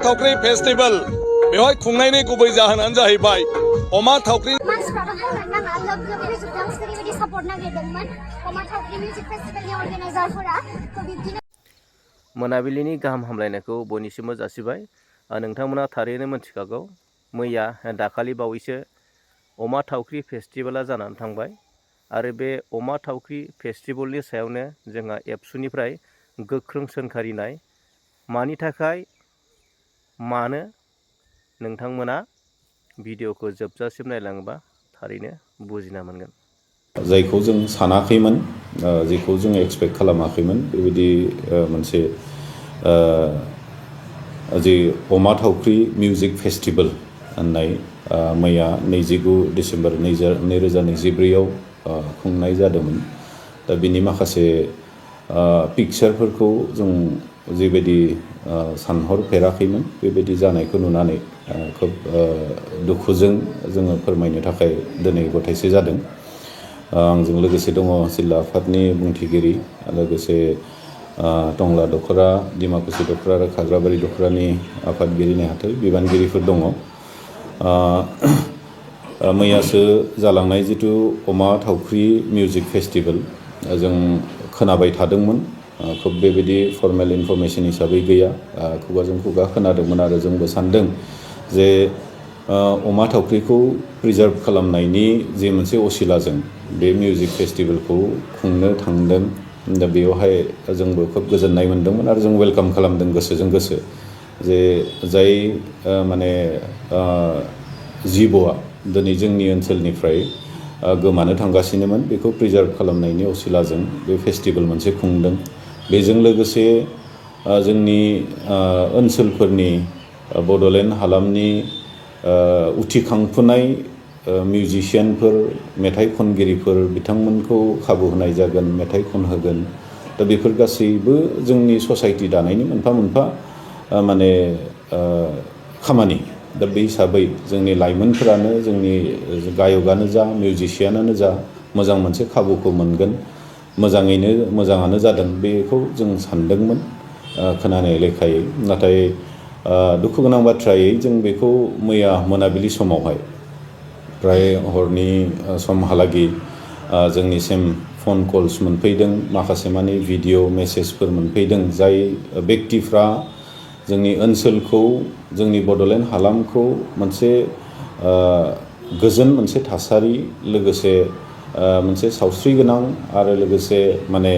थावख्रि फेस्टिवल बेवहाय खुंनायनि गुबै जाहोनानो जाहैबाय अमा थावख्रि मोनाबिलिनि गाहाम हामलायनायखौ बयनिसिमबो जासिबाय। नोंथांमोना थारैनो मिथिखागौ मैया दाखालि बावैसो अमा थावख्रि फेस्टिवला जानानै थांबाय आरो बे अमा थावख्रि फेस्टिवलनि सायावनो जोंहा एबसुनिफ्राय गोख्रों सोंखारिनाय मानि थाखाय मानो नोंथांमोना भिडिअखौ जोबजासिम नायलाङोबा थारैनो बुजिना मोनगोन। जायखौ जों सानाखैमोन, जेखौ जों एक्सपेक्ट खालामाखैमोन, बेबायदि मोनसे जे अमा थावख्रि मिउजिक फेस्टिवल होननाय मैया 29 डिसेम्बर 2024आव खुंनाय जादोंमोन। दा बिनि माखासे पिक्चारफोरखौ जों जेबायदि सानहरफेराखैमोन बेबायदि जानायखौ नुनानै खोब दुखुजों जोङो फोरमायनो थाखाय दिनै गथायसे जादों। आंजों लोगोसे दङ जिल्ला आफादनि बुंथिगिरि, लोगोसे टंला दख'रा, डिमाकुसि दख'रा आरो खाग्राबारि दख'रानि आफादगिरि नेहाथारि बिबानगिरिफोर दङ। मैयासो जालांनाय जिथु अमा थावख्रि मिउजिक फेस्टिवल जों खोनाबाय थादोंमोन, खोब बेबायदि फर्मेल इनफरमेसन हिसाबै गैया, खुगाजों खुगा खोनादोंमोन आरो जोंबो सानदों जे अमा थावख्रिखौ प्रिजार्भ खालामनायनि जे मोनसे असिलाजों बे मिउजिक फेस्टिवलखौ खुंनो थांदों। दा बेवहाय जोंबो खोब गोजोननाय मोनदोंमोन आरो जों वेलकाम खालामदों गोसोजों गोसो जे जाय माने जिबआ दिनै जोंनि ओनसोलनिफ्राय गोमानो थांगासिनोमोन बेखौ प्रिजार्भ खालामनायनि असिलाजों बे फेस्टिवल मोनसे खुंदों। बेजों लोगोसे जोंनि ओनसोलफोरनि बड'लेण्ड हालामनि उथिखांफुनाय मिउजिशियानफोर, मेथाइ खनगिरिफोर बिथांमोनखौ खाबु होनाय जागोन, मेथाइ खनहोगोन। दा बेफोर गासैबो जोंनि ससाइटि दानायनि मोनफा मोनफा माने खामानि। दा बे हिसाबै जोंनि लाइमोनफोरानो, जोंनि गायकआनो जा, मिउजिशियानानो जा, मोजां मोनसे खाबुखौ मोनगोन, मोजाङानो जादों बेखौ जों सानदोंमोन खोनानाय लेखायै। नाथाय दुखु गोनां बाथ्रायै जों बेखौ मैया मोनाबिलि समावहाय प्राय हरनि समहालागै जोंनिसिम फन कल्स मोनफैदों, माखासे मानि भिडिअ मेसेजफोर मोनफैदों, जाय बेक्तिफ्रा जोंनि ओनसोलखौ, जोंनि बड'लेण्ड हालामखौ मोनसे गोजोन मोनसे थासारि, लोगोसे मोनसे सावस्रि गोनां आरो लोगोसे माने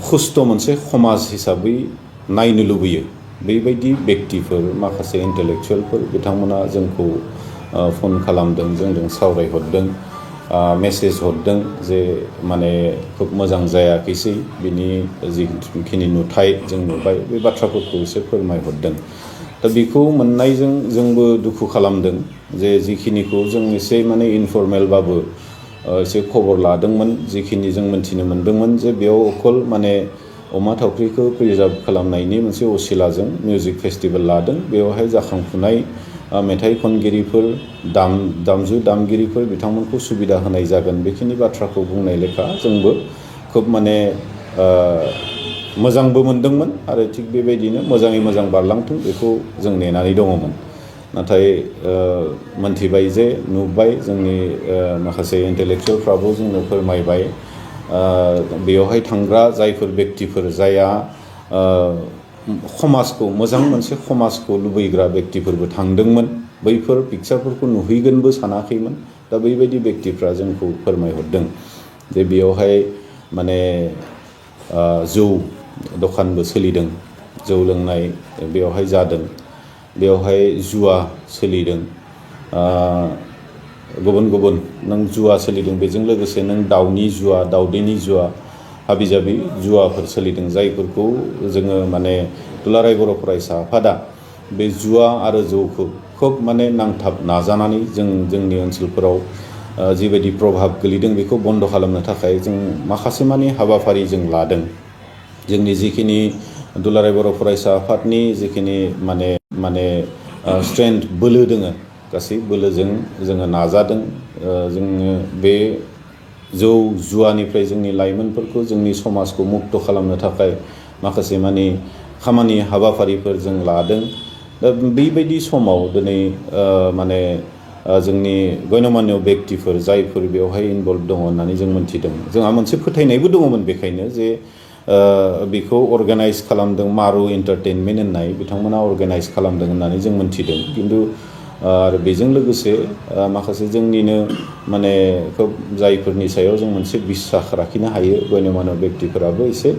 खुस्त मोनसे समाज हिसाबै नायनो लुबैयो। बेबायदि बेक्तिफोर, माखासे इन्टेलेक्सुवेलफोर बिथांमोना जोंखौ फन खालामदों, जोंजों सावरायहरदों, मेसेज हरदों जे माने खोब मोजां जायाखैसै, बिनि जिखिनि नुथाय जों नुबाय बे बाथ्राफोरखौ एसे फोरमायहरदों। दा बेखौ मोननायजों जोंबो दुखु खालामदों जे जिखिनिखौ जों एसे माने इनफर्मेलबाबो एसे खबर लादोंमोन, जिखिनि जों मिन्थिनो मोनदोंमोन जे बेयाव अकल माने अमा थावख्रिखौ प्रिजार्भ खालामनायनि मोनसे असिलाजों मिउजिक फेस्टिवल लादों, बेवहाय जाखांफुनाय मेथाइ खनगिरिफोर, दामजु दामगिरिफोर बिथांमोनखौ सुबिदा होनाय जागोन, बेखिनि बाथ्राखौ बुंनाय लेखा जोंबो खोब माने मोजांबो मोनदोंमोन आरो थिग बेबायदिनो मोजाङै मोजां बारलांथों बेखौ जों नेनानै दङमोन। नाथाय मोनथिबाय जे, नुबाय, जोंनि माखासे इन्टेलेक्सुवेलफ्राबो जोंनो फोरमायबाय, बेवहाय थांग्रा जायफोर बेक्तिफोर जाया समाजखौ, मोजां मोनसे समाजखौ लुबैग्रा बेक्तिफोरबो थांदोंमोन, बैफोर पिक्चारफोरखौ नुहैगोनबो सानाखैमोन। दा बैबायदि बेक्तिफ्रा जोंखौ फोरमायहरदों जे बेयावहाय माने जौ दखानबो सोलिदों, जौ लोंनाय बेवहाय जादों, बेवहाय जुवा सोलिदों, गुबुन गुबुन नों जुवा सोलिदों, बेजों लोगोसे नों दाउनि जुवा, दाउदैनि जुवा, हाबि जाबि जुवाफोर सोलिदों, जायफोरखौ जोङो माने दुलाराय बर' फरायसा आफादा बे जुवा आरो जौखौ खोब माने नांथाब नाजानानै जोंनि ओनसोलफोराव जिबायदि प्रभाब गोलैदों बेखौ बन्द खालामनो थाखाय जों माखासे मानि हाबाफारि जों लादों। जोंनि जिखिनि दुलाराय बर' फरायसा आफादनि जिखिनि माने स्ट्रेंथ, बोलो दोङो, गासै बोलोजों जोङो नाजादों। जोङो बे जौ जुवानिफ्राय जोंनि लाइमोनफोरखौ, जोंनि समाजखौ मुक्त खालामनो थाखाय माखासे मानि खामानि हाबाफारिफोर जों लादों। दा बेबायदि समाव दिनै माने जोंनि गण्यमान्य व्यक्तिफोर जायफोर बेवहाय इनभल्भ दङ होननानै जों मोन्थिदों। जोंहा मोनसे फोथायनायबो दङमोन बेखायनो जे बेखौ अर्गानाइज खालामदों मारु एन्टारटेनमेन्ट होननाय बिथांमोना अर्गानाइज खालामदों होननानै जों मोन्थिदों। खिन्थु आरो बेजों लोगोसे माखासे जोंनिनो माने खोब जायफोरनि सायाव जों मोनसे बिस्सास लाखिनो हायो गण्यमान्य व्यक्तिफोराबो एसे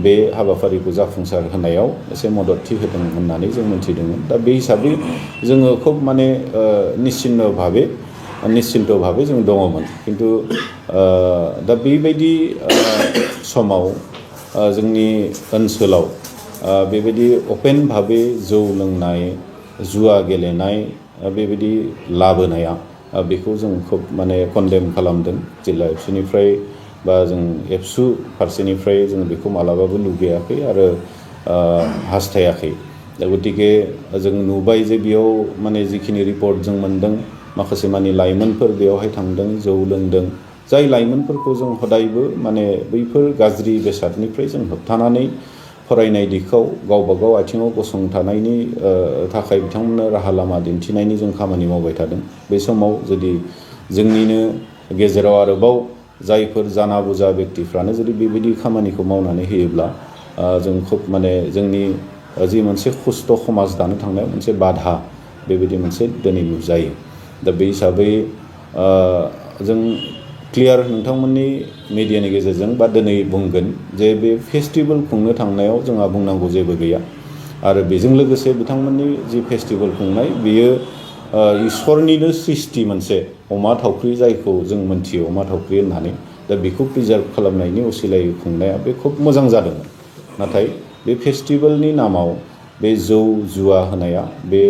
बे हाबाफारिखौ जाफुंसार होनायाव एसे मददथि होदों होननानै जों मोन्थिदोंमोन। दा बे हिसाबै जोङो खोब माने निश्चिन्त भाबै जों दङमोन। खिन्थु दा बेबायदि समाव जोंनि ओनसोलाव बेबायदि अपेन भाबै जौ लोंनाय जुवा गेलेनाय बेबायदि लाबोनाया बेखौ जों खोब माने कन्डेम खालामदों जिल्ला एबसुनिफ्राय बा जों एबसु फारसेनिफ्राय जों बेखौ मालाबाबो लुबैयाखै आरो हास्थायाखै। दा गतिके जों नुबाय जे बेयाव माने जिखिनि रिपर्ट जों मोन्दों माखासे मानि लाइमोनफोर बेयावहाय थांदों जौ लोंदों। जाय लाइमोनफोरखौ जों हदायबो माने बैफोर गाज्रि बेसादनिफ्राय जों होबथानानै फरायनाय दिखाव गावबागाव आथिङाव गसंथानायनि थाखाय बिथांमोननो राहा लामा दिन्थिनायनि जों खामानि मावबाय थादों। बे समाव जुदि जोंनिनो गेजेराव आरोबाव जायफोर जाना बुजा व्यक्तिफ्रानो जुदि बेबायदि खामानिखौ मावनानै होयोब्ला जों खोब माने जोंनि जि मोनसे सुस्थ' समाज दानो थांनायाव मोनसे बाधा बेबायदि मोनसे दिनै नुजायो। दा बे हिसाबै जों क्लियार नोंथांमोननि मिडियानि गेजेरजों बा दिनै बुंगोन जे बे फेस्टिभेल खुंनो थांनायाव जोंहा बुंनांगौ जेबो गैया। आरो बेजों लोगोसे बिथांमोननि जि फेस्टिभेल खुंनाय बेयो इसोरनिनो सृष्टि मोनसे अमा थावख्रि जायखौ जों मोन्थियो अमा थावख्रि होननानै। दा बेखौ प्रिजार्भ खालामनायनि असिलायै खुंनाया बे खोब मोजां जादोंमोन। नाथाय बे फेस्टिभेलनि नामाव बे जौ जुवा होनाया बे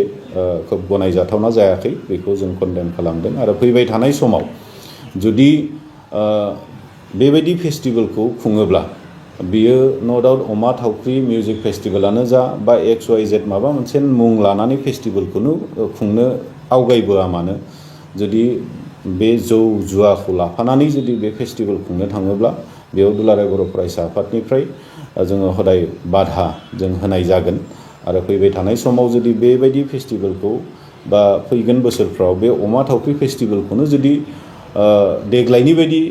खोब गनायजाथावना जायाखै। बेखौ जों कन्डेम खालामदों। आरो फैबाय थानाय समाव जुदि बेबायदि फेस्टिभेलखौ खुङोब्ला बियो न' डाउट अमा थावख्रि मिउजिक फेस्टिभेलानो जा बा XYZ माबा मोनसे मुं लानानै फेस्टिभेलखौनो खुंनो आवगायबोआ मानो जुदि बे जौ जुवाखौ लाफानानै जुदि बे फेस्टिभेल खुंनो थाङोब्ला बेयाव दुलाराय बर' फरायसा आफादनिफ्राय जोङो हदाय बाधा जों होनाय जागोन। आरो फैबाय थानाय समाव जुदि बेबायदि फेस्टिभेलखौ बा फैगोन बोसोरफ्राव बे अमा थावख्रि फेस्टिभेलखौनो जुदि देग्लायनि बायदि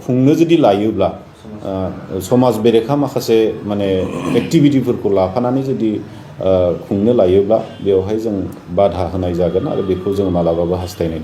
खुंनो जुदि लायोब्ला समाज बेरेखा माखासे माने एक्टिभिटिफोरखौ लाफानानै जुदि खुंनो लायोब्ला बेवहाय जों बाधा होनाय जागोन आरो बेखौ जों मालाबाबो हास्थायनाय नङा।